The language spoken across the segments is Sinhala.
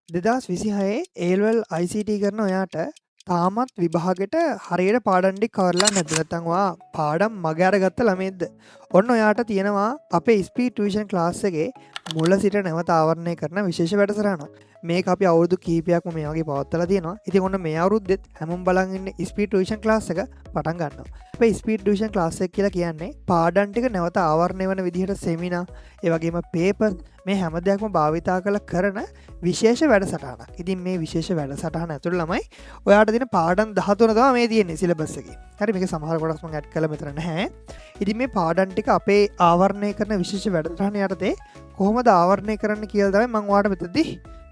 2026 A-level ICT කරන ඔයාට තාමත් විභාගෙට හරියට පාඩම් ටික කවරලා නැද්ද? නැත්නම් ඔයා පාඩම් මග අරගත්ත ළමයිද? ඔන්න ඔයාට තියෙනවා අපේ ස්පීඩ් ටියුෂන් ක්ලාස් එකේ මුල සිට නැවත ආවරණය කරන විශේෂ වැඩසටහනක්. මේක අපි අවුරුදු කිහිපයක්ම මේ වගේ පවත්වලා තියෙනවා. ඉතින් ඔන්න මේ අවුරුද්දෙත් හැමෝම බලන් ඉන්නේ ස්පීඩ් ටියුෂන් ක්ලාස් එක පටන් ගන්නවා. අපේ ස්පීඩ් ටියුෂන් ක්ලාස් එක කියලා කියන්නේ පාඩම් ටික නැවත ආවරණය වෙන විදිහට සෙමිනා, ඒ වගේම පේපර් මේ හැම දෙයක්ම භාවිතා කරන විශේෂ වැඩසටහනක්. ඉතින් මේ විශේෂ වැඩසටහන ඇතුළේ ළමයි ඔයාට දෙන පාඩම් 13 තමයි මේ තියෙන්නේ සිලබස් එකේ. හරි මේක සමහර කොටස් මම ඇඩ් කළා මෙතන නැහැ. ඉතින් මේ පාඩම් ටික අපේ ආවරණය කරන විශේෂ වැඩසටහන යටතේ කොහොමද ආවරණය කරන්න කියලා තමයි මම ඔයාලට මෙතනදී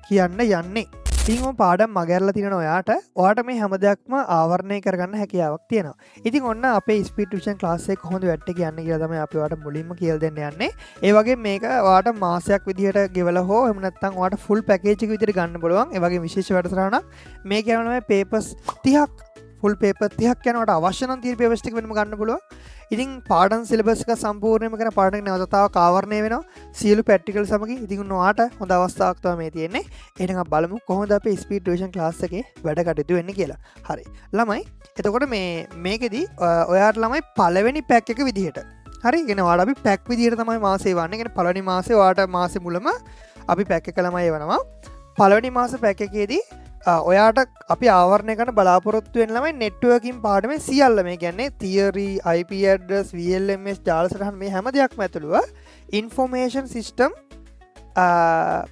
කියන්න යන්නේ. ඉතින් ඔය පාඩම් මගහැරලා තියෙන ඔයාට මේ හැම දෙයක්ම ආවරණය කරගන්න හැකියාවක් තියෙනවා. ඉතින් ඔන්න අපේ ස්පීඩ් ටියුෂන් ක්ලාස් එක කොහොමද වැට් එක යන්නේ කියලා තමයි අපි ඔයාලට මුලින්ම කියලා දෙන්න යන්නේ. ඒ වගේම මේක ඔයාට මාසයක් විදිහට ගෙවලා හෝ එහෙම නැත්නම් ඔයාට ෆුල් පැකේජ් එක විදිහට ගන්න පුළුවන්. ඒ වගේ විශේෂ වැඩසටහනක්. මේ කියනවා පේපර්ස් 30ක් ෆුල් පේපර් 30ක් යනකොට අවශ්‍ය නම් තියෙන පේපර්ස් ටික වෙනම ගන්න පුළුවන්. ඉතින් පාඩම් සිලබස් එක සම්පූර්ණයෙන්ම කරන පාඩම් නැවතතාවක් ආවරණය වෙනවා. සියලු ප්‍රැක්ටිකල් සමග. ඉතින් ඔයාට හොඳ අවස්ථාවක් තමයි මේ තියෙන්නේ. එහෙනම් අපි බලමු කොහොමද අපේ ස්පීඩ් ටියුෂන් ක්ලාස් එකේ වැඩ කටයුතු වෙන්නේ කියලා. හරි. ළමයි එතකොට මේකෙදි ඔයාට ළමයි පළවෙනි පැක් එක විදිහට. හරි. ඉගෙන ඔයාලා අපි පැක් විදිහට තමයි මාසේ වන්නේ. කියන්නේ පළවෙනි මාසේ ඔයාට මාසේ මුලම අපි පැක් එක ළමයි එවනවා. පළවෙනි මාසේ පැක් එකේදී ඔයාට අපි ආවරණය කරන බලාපොරොත්තු වෙන ළමයි නෙට්වර්කින් පාඩමේ සියල්ල මේ කියන්නේ තියරි, IP ඇඩ්‍රස්, VLMS, ජාල සටහන් මේ හැම දෙයක්ම ඇතුළුව ඉන්ෆෝමේෂන් සිස්ටම්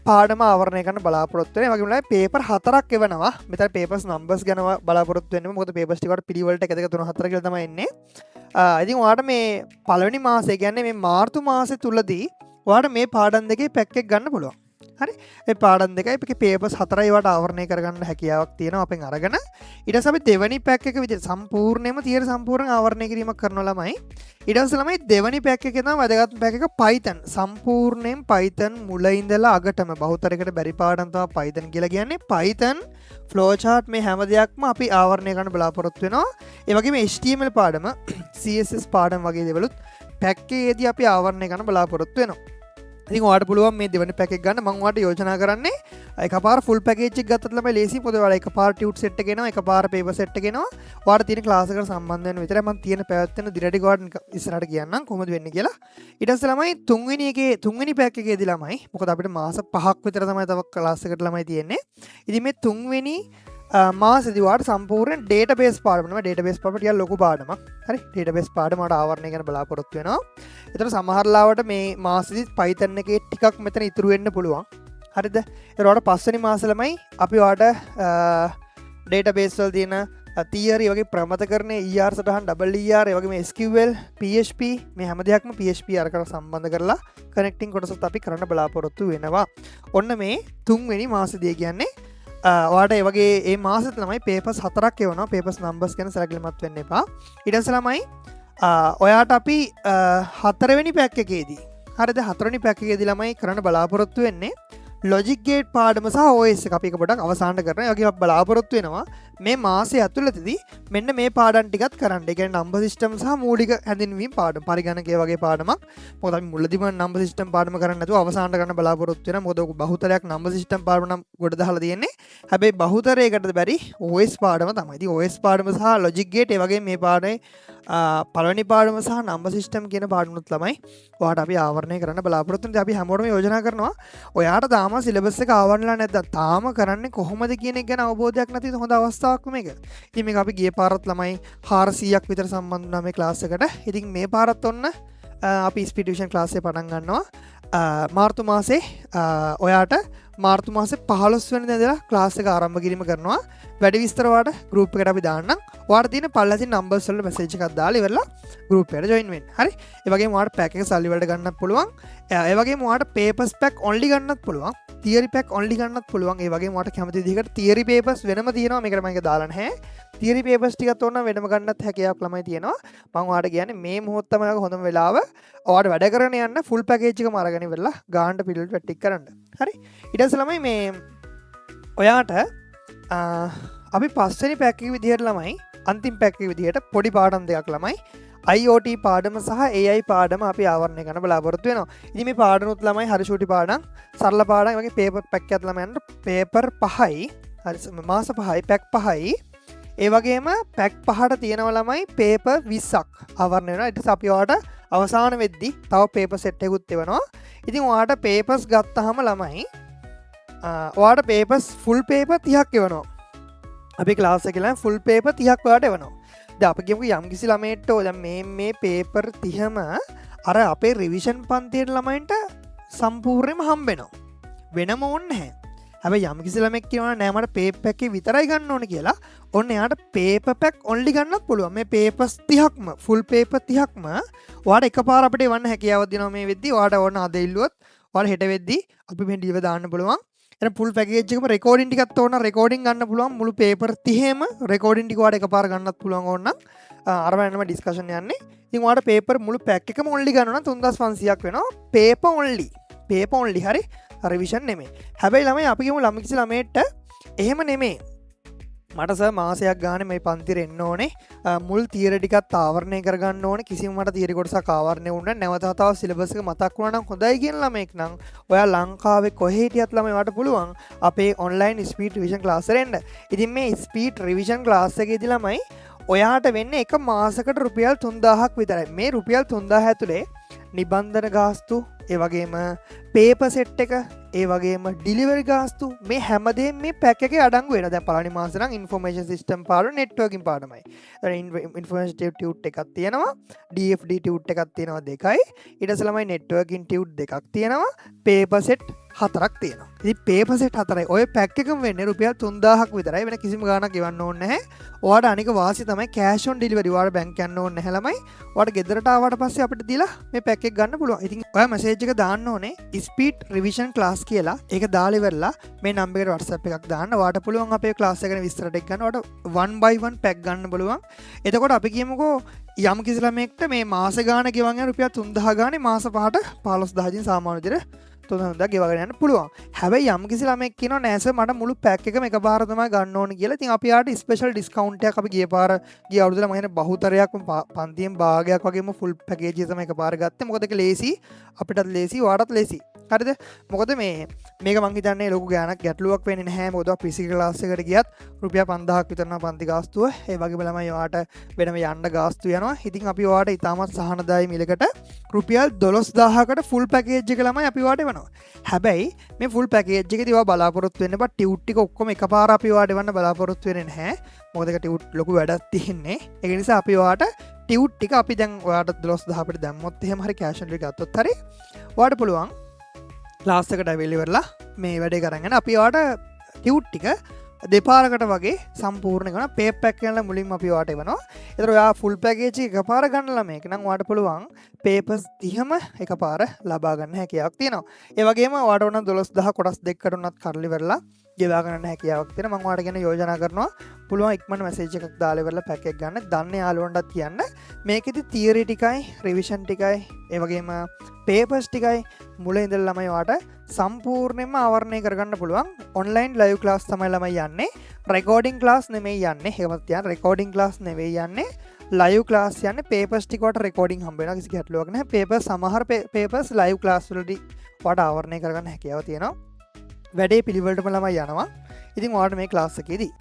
පාඩම ආවරණය කරන බලාපොරොත්තු වෙන. ඒ වගේම පේපර් 4ක් එවනවා. මෙතන පේපර්ස් නම්බර්ස් ගැන බලාපොරොත්තු වෙන්නේ. මොකද පේපර්ස් ටික වල පිළිවෙලට 1 2 3 4 කියලා තමයි එන්නේ. ඉතින් ඔයාට මේ පළවෙනි මාසය කියන්නේ මේ මාර්තු මාසෙ තුලදී ඔයාට මේ පාඩම් දෙකේ පැක් එක ගන්න පුළුවන්. හරි ඒ පාඩම් දෙකයි අපේ පේපර්ස් 4යි වට ආවරණය කරගන්න හැකියාවක් තියෙනවා අපෙන් අරගෙන ඊට පස්සේ අපි දෙවැනි පැක් එක විදිහට සම්පූර්ණයෙන්ම තියර සම්පූර්ණ ආවරණය කිරීමක් කරනවා ළමයි ඊට පස්සේ ළමයි දෙවැනි පැක් එකේ තමයි වැදගත් පැක් එක Python සම්පූර්ණයෙන් Python මුල ඉඳලා අගටම බහුතරයකට බැරි පාඩම් තමයි Python කියලා කියන්නේ Python flow chart මේ හැම දෙයක්ම අපි ආවරණය කරන්න බලාපොරොත්තු වෙනවා ඒ වගේම HTML පාඩම CSS පාඩම් වගේ දේවලුත් පැක් එකේදී අපි ආවරණය කරන්න බලාපොරොත්තු වෙනවා ඉතින් ඔයාලට පුළුවන් මේ දෙවෙනි පැක් එක ගන්න මම ඔයාලට යෝජනා කරන්නේ එකපාර ෆුල් පැකේජ් එක ගත්තත් ළමයි ලේසි පොත ඔයාලා එකපාර ටියුට් සෙට් එක එනවා එකපාර පේපර් සෙට් එක එනවා ඔයාලට තියෙන ක්ලාස් එකට සම්බන්ධ වෙන විතරයි මම තියෙන පැවැත්වෙන දිනටි ගාඩන් ඉස්සරහට කියන්නම් කොහොමද වෙන්නේ කියලා ඊට පස්සේ ළමයි තුන්වෙනි පැක් එකේදී ළමයි මොකද අපිට මාස 5ක් විතර තමයි තව ක්ලාස් එකට ළමයි තියෙන්නේ ඉතින් මේ තුන්වෙනි මාසෙදි වාට සම්පූර්ණ ඩේටාබේස් පාඩම තමයි ඩේටාබේස් පාඩම ටිකක් ලොකු පාඩමක්. හරි ඩේටාබේස් පාඩම වලට ආවරණය කරන්න බලාපොරොත්තු වෙනවා. ඒතර සමහර ලාවට මේ මාසෙදි Python එකේ ටිකක් මෙතන ඉතුරු වෙන්න පුළුවන්. හරිද? ඒතර වලට පස්වෙනි මාසෙ ළමයි අපි වාට ඩේටාබේස් වල තියෙන තියරි වගේ ප්‍රමතකරණය ER සටහන් double ER ඒ වගේම SQL PHP මේ හැම දෙයක්ම PHP අරකට සම්බන්ධ කරලා කනෙක්ටිංగ్ කොටසත් අපි කරන්න බලාපොරොත්තු වෙනවා. ඔන්න මේ තුන්වෙනි මාසෙදී කියන්නේ ඔයාට ඒ වගේ ඒ මාසෙත් ළමයි පේපර්ස් 4ක් එවනවා පේපර්ස් නම්බර්ස් ගැන සැලකිලිමත් වෙන්න එපා ඊට පස්සේ ළමයි ඔයාට අපි හතරවෙනි පැක් එකේදී හරිද හතරවෙනි පැක් එකේදී ළමයි කරන්න බලාපොරොත්තු වෙන්නේ ලොජික් ගේට් පාඩම සහ OS එක අපි එක පොඩක් අවසන් කරනවා ඒ වගේම බලාපොරොත්තු වෙනවා මේ මාසය ඇතුළතදී මෙන්න මේ පාඩම් ටිකත් කරන්න. ඒ කියන්නේ නම්බර් සිස්ටම් සහ මූලික හැඳින්වීම් පාඩම පරිගණකය වගේ පාඩමක්. මොකද අපි මුලදීම නම්බර් සිස්ටම් පාඩම කරන්නේ නැතුව අවසන් කරන්න බලාපොරොත්තු වෙනවා. මොකද ඔක බහුතරයක් නම්බර් සිස්ටම් පාඩම නම් ගොඩ දාලා තියෙන්නේ. හැබැයි බහුතරයකට බැරි OS පාඩම තමයි. ඉතින් OS පාඩම සහ ලොජික් ගේට් ඒ වගේ මේ පාඩමේ පළවෙනි පාඩම සහ නම්බර් සිස්ටම් කියන පාඩමුත් ළමයි ඔයාට අපි ආවරණය කරන්න බලාපොරොත්තු වෙනවා. අපි හැමෝටම යෝජනා කරනවා ඔයාට තාම සිලබස් එක ආවරණලා නැත්නම් තාම කරන්නේ කොහොමද කියන එක ගැන අවබෝධයක් නැති හොඳ අවස්ථාවක් මේක. ඉතින් මේක අපි ගිය පාරත් ළමයි 400ක් විතර සම්බන්ධ වුණා මේ ක්ලාස් එකට. ඉතින් මේ පාරත් ඔන්න අපි ස්පීඩ් ටියුෂන් ක්ලාස් එක පටන් ගන්නවා. මාර්තු මාසේ ඔයාට මාර්තු මාසේ 15 වෙනිදා ඉඳලා ක්ලාස් එක ආරම්භ කිරීම කරනවා. වැඩි විස්තර ඔයාට ගෲප් එකට අපි දාන්නම්. ඔයාට තියෙන පල්ලසින් නම්බර්ස් වල මෙසේජ් එකක් දාලා ඉවරලා ගෲප් එකට ජොයින් වෙන්න. හරි. ඒ වගේම ඔයාට පැක් එක සල්ලි වලට ගන්නත් පුළුවන්. ඒ වගේම ඔයාට පේපර්ස් පැක් ඔන්ලි ගන්නත් පුළුවන්. තියරි පැක් ඔන්ලි ගන්නත් පුළුවන්. ඒ වගේම ඔයාට කැමති විදිහකට තියරි පේපර්ස් වෙනම තියෙනවා. මේකට මම ඒක දාලා නැහැ. තියරි පේපර්ස් ටිකත් ඕන වෙනම ගන්නත් හැකියාවක් ළමයි තියෙනවා. මම ඔයාට කියන්නේ මේ මොහොත තමයි හොඳම වෙලාව. ඔයාට වැඩ කරගෙන යන්න ෆුල් පැකේජ් එකම අරගෙන ඉවරලා ගාන්න පිළිවෙල පැටික් කරන්න. හරි. ඊට පස්සේ ළමයි මේ ඔයාට අපි පස්වෙනි පැක් එක විදිහට ළමයි අන්තිම පැක් එක විදිහට පොඩි පාඩම් දෙකක් ළමයි IoT පාඩම සහ AI පාඩම අපි ආවරණය කරන්න බලාපොරොත්තු වෙනවා. ඉතින් මේ පාඩනුත් ළමයි හරි ෂූටි පාඩම්, සරල පාඩම් වගේ පේපර් පැක් එකක් ළමයන්ට පේපර් 5යි, හරි මාස 5යි, පැක් 5යි. ඒ වගේම පැක් 5ට තියෙනවා ළමයි පේපර් 20ක් ආවරණය වෙනවා. ඊට පස්සේ අපි ඔයාලට අවසාන වෙද්දි තව පේපර් සෙට් එකකුත් එවනවා. ඉතින් ඔයාලට පේපර්ස් ගත්තාම ළමයි ඔයාලට පේපර්ස් ෆුල් පේපර් 30ක් එවනවා. අපි ක්ලාස් එකේ ළමයි ෆුල් පේපර් 30ක් ඔයාලට එවනවා. දැන් අපි කියමුකෝ යම් කිසි ළමයෙක්ට දැන් මේ පේපර් 30ම අර අපේ රිවිෂන් පන්තියේ ළමයින්ට සම්පූර්ණයෙන්ම හම්බ වෙනවා. වෙනම ඕනේ නැහැ. හැබැයි යම් කිසි ළමෙක් කියනවා නෑ මට පේපර් පැක් එකේ විතරයි ගන්න ඕනේ කියලා. ඔන්න එයාට පේපර් පැක් ඔන්ලි ගන්නත් පුළුවන්. මේ පේපර්ස් 30ක්ම ෆුල් පේපර් 30ක්ම ඔයාලට එකපාර අපිට එවන්න හැකියාවක් දෙනවා මේ වෙද්දි. ඔයාලට ඕන අද ඉල්ලුවොත් ඔයාලා හෙට වෙද්දි අපි මේ ඩිලිවර් දාන්න පුළුවන්. එතන ෆුල් පැකේජ් එකම රෙකෝඩින් ටිකක් ඕන රෙකෝඩින් ගන්න පුළුවන්. මුළු පේපර් 30ෙම රෙකෝඩින් ටික ඔයාලට එකපාර ගන්නත් පුළුවන් ඕන නම්. අර වෙනම ඩිස්කෂන් යන්නේ. ඉතින් ඔයාලට පේපර් මුළු පැක් එකම ඔන්ලි ගන්න නම් 3500ක් වෙනවා. Paper only. පේපර් ඔන්ලි හරි. රිවිෂන් නෙමෙයි. හැබැයි ළමයි අපි කියමු ළමයි කිසි ළමයට එහෙම නෙමෙයි. මට සර් මාසයක් ගානේ මේ පන්තිරේ එන්න ඕනේ. මුල් තියරි ටිකත් ආවරණය කරගන්න ඕනේ. කිසිම මට තියරි කොටසක් ආවරණය වුණා නැවත වතාවක් සිලබස් එක මතක් වුණා නම් හොඳයි කියන ළමෙක් නම් ඔයා ලංකාවේ කොහේ හිටියත් ළමයි වට පුළුවන් අපේ ඔන්ලයින් ස්පීඩ් රිවිෂන් ක්ලාස් එකට එන්න. ඉතින් මේ ස්පීඩ් රිවිෂන් ක්ලාස් එකේදී ළමයි ඔයාට වෙන්නේ එක මාසකට රුපියල් 3000ක් විතරයි. මේ රුපියල් 3000 ඇතුලේ නිබන්ධන ගාස්තු, ඒ වගේම පේපර් සෙට් එක, ඒ වගේම ඩිලිවරි ගාස්තු මේ හැමදේම මේ පැක් එකේ අඩංගු වෙනවා. දැන් පළවෙනි මාසේ නම් ඉන්ෆර්මේෂන් සිස්ටම් පාඩම නෙට්වර්කින් පාඩමයි. ඉන්ෆර්මේෂන් ටියුට් එකක් තියෙනවා, DFD ටියුට් එකක් තියෙනවා දෙකයි. ඊට පස්සේ ළමයි නෙට්වර්කින් ටියුට් දෙකක් තියෙනවා, පේපර් සෙට් 4ක් තියෙනවා. ඉතින් පේපර් සෙට් 4යි. ඔය පැක් එකම වෙන්නේ රුපියල් 3000ක් විතරයි. වෙන කිසිම ගාණක් ගෙවන්න ඕනේ නැහැ. ඔයාට අනික වාසිය තමයි කෑෂ් ඔන් ඩිලිවරි. ඔයාට බැංක් යන්න ඕනේ නැහැ ළමයි. ඔයාට ගෙදරට ආවට පස්සේ අපිට දීලා මේ පැක් එක ගන්න පුළුවන්. ඉතින් ඔයා මැසේජ් එක දාන්න ඕනේ ස්පීඩ් රිවිෂන් ක්ලාස් කියලා. ඒක දාලා ඉවරලා මේ නම්බර් එකට WhatsApp එකක් දාන්න. ඔයාට පුළුවන් අපේ ක්ලාස් එක ගැන විස්තර ටික ගන්න. ඔයාට 1 by 1 පැක් ගන්න පුළුවන්. එතකොට අපි කියමුකෝ යම් කිසි ළමයෙක්ට මේ මාස ගාණ ගෙවන් යන රුපියල් 3000 ගානේ මාස 5ට 15000 දින සාමාන්‍ය විදිහට 3000 ගෙවගෙන යන්න පුළුවන්. හැබැයි යම් කිසි ළමෙක් කියනවා නෑ සර් මට මුළු පැක් එකම එකපාර තමයි ගන්න ඕනේ කියලා. ඉතින් අපි යාට ස්පෙෂල් ඩිස්කවුන්ට් එකක් අපි ගිය අවුරුද්දේ මම හිතන්නේ බහුතරයක් පන්තියෙන් භාගයක් වගේම ෆුල් පැකේජ් එක තමයි එකපාර ගත්තේ. මොකද ඒක ලේසි, අපිටත් ලේසි, ඔයාටත් ලේසි. හරිද? මොකද මේක මං හිතන්නේ ලොකු ගාණක් ගැටලුවක් වෙන්නේ නැහැ. මොකද ෆිසිකල් ක්ලාස් එකට ගියත් රුපියල් 5000ක් විතර නම් පන්ති ගාස්තුව. ඒ වගේම ළමයි ඔයාට වෙනම යන්න ගාස්තු යනවා. ඉතින් අපි ඔයාට ඉතාමත් සහනදායි මිලකට රුපියල් 12000කට ෆුල් පැකේජ් එක ළමයි අපි ඔයාට වෙනවා. හැබැයි මේ ෆුල් පැකේජ් එකේදී ඔයා බලාපොරොත්තු වෙන්න බා ටියුට් ටික ඔක්කොම එකපාර අපි ඔයාට එවන්න බලාපොරොත්තු වෙන්නේ නැහැ. මොකද ඒක ටියුට් ලොකු වැඩක් තියෙන්නේ. ඒක නිසා අපි ඔයාට ටියුට් ටික අපි දැන් ඔයාට 12000 අපිට දැම්මොත් එහෙම හරි කෑෂ් ඔන් එක ගත්තොත් හරි ඔයාට පුළුවන් ක්ලාස් එකට ඇවිල්ලා ඉවරලා මේ වැඩේ කරන් යන අපි ඔයාට ටියුට් ටික දෙපාරකට වගේ සම්පූර්ණ කරන පේපර් පැක් එකෙන් මුලින්ම අපි ඔයාට එවනවා. ඒතර ඔයා ෆුල් පැකේජ් එක එකපාර ගන්න ළමයෙක් නම් ඔයාට පුළුවන් පේපර්ස් 30ම එකපාර ලබා ගන්න හැකියාවක් තියෙනවා. ඒ වගේම ඔයාට ඕන 12000 කොටස් දෙකකට උනත් කරලි වෙරලා ගෙවා ගන්න හැකියාවක් තියෙනවා. මම ඔයාලට ගැන යෝජනා කරනවා පුළුවන් ඉක්මන මැසේජ් එකක් දාලා ඉවරලා පැක් එක ගන්න. දන්නේ යාළුවන්ටත් කියන්න. මේකෙදි තියරි ටිකයි, රිවිෂන් ටිකයි, ඒ වගේම පේපර්ස් ටිකයි මුලින් ඉඳලා ළමයි ඔයාට සම්පූර්ණයෙන්ම ආවරණය කරගන්න පුළුවන්. ඔන්ලයින් ලයිව් ක්ලාස් තමයි ළමයි යන්නේ. රෙකෝඩින් ක්ලාස් නෙමෙයි යන්නේ. ඒකමත් තියන්න රෙකෝඩින් ක්ලාස් නෙවෙයි යන්නේ. ලයිව් ක්ලාස් යන්නේ. පේපර්ස් ටික වලට රෙකෝඩින් හම්බ වෙනවා. කිසි ගැටලුවක් නැහැ. පේපර්ස් සමහර පේපර්ස් ලයිව් ක්ලාස් වලදී ඔයාට ආවරණය කරගන්න හැකියාව තියෙනවා. වැඩේ පිළිවෙලටම ළමයි යනවා. ඉතින් ඔයාලට මේ ක්ලාස් එකේදී